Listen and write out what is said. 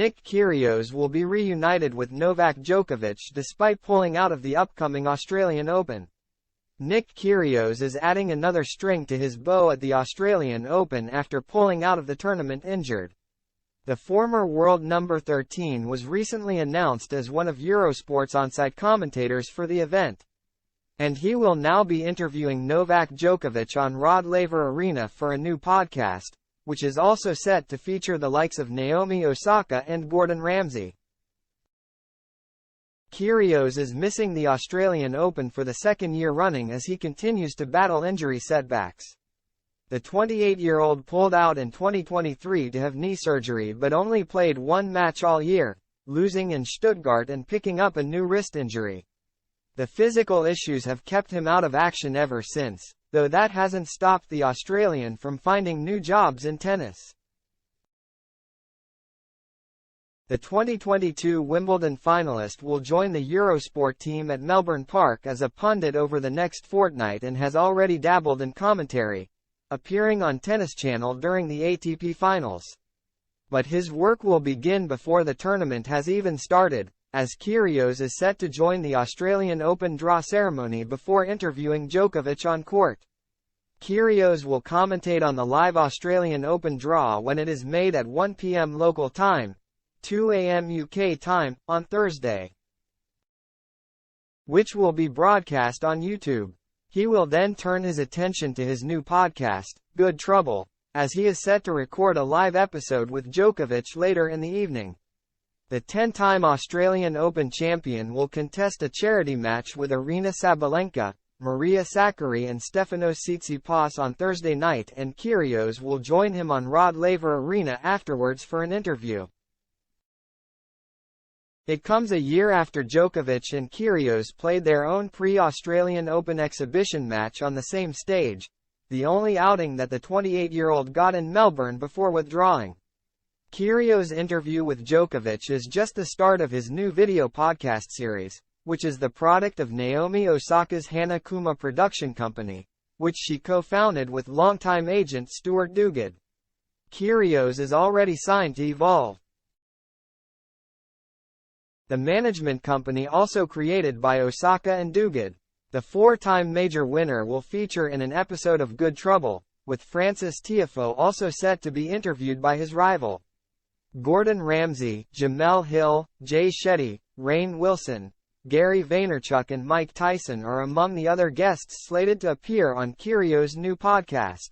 Nick Kyrgios will be reunited with Novak Djokovic despite pulling out of the upcoming Australian Open. Nick Kyrgios is adding another string to his bow at the Australian Open after pulling out of the tournament injured. The former world number 13 was recently announced as one of Eurosport's on-site commentators for the event. And he will now be interviewing Novak Djokovic on Rod Laver Arena for a new podcast, which is also set to feature the likes of Naomi Osaka and Gordon Ramsay. Kyrgios is missing the Australian Open for the second year running as he continues to battle injury setbacks. The 28-year-old pulled out in 2023 to have knee surgery but only played one match all year, losing in Stuttgart and picking up a new wrist injury. The physical issues have kept him out of action ever since, though that hasn't stopped the Australian from finding new jobs in tennis. The 2022 Wimbledon finalist will join the Eurosport team at Melbourne Park as a pundit over the next fortnight and has already dabbled in commentary, appearing on Tennis Channel during the ATP Finals. But his work will begin before the tournament has even started, as Kyrgios is set to join the Australian Open draw ceremony before interviewing Djokovic on court. Kyrgios will commentate on the live Australian Open draw when it is made at 1 p.m. local time, 2 a.m. UK time, on Thursday, which will be broadcast on YouTube. He will then turn his attention to his new podcast, Good Trouble, as he is set to record a live episode with Djokovic later in the evening. The 10-time Australian Open champion will contest a charity match with Aryna Sabalenka, Maria Sakkari and Stefanos Tsitsipas on Thursday night, and Kyrgios will join him on Rod Laver Arena afterwards for an interview. It comes a year after Djokovic and Kyrgios played their own pre-Australian Open exhibition match on the same stage, the only outing that the 28-year-old got in Melbourne before withdrawing. Kyrgios' interview with Djokovic is just the start of his new video podcast series, which is the product of Naomi Osaka's Hanakuma production company, which she co-founded with longtime agent Stuart Duguid. Kyrgios is already signed to Evolve, the management company also created by Osaka and Duguid. The four-time major winner will feature in an episode of Good Trouble, with Francis Tiafoe also set to be interviewed by his rival. Gordon Ramsay, Jamel Hill, Jay Shetty, Rainn Wilson, Gary Vaynerchuk and Mike Tyson are among the other guests slated to appear on Kyrgios' new podcast.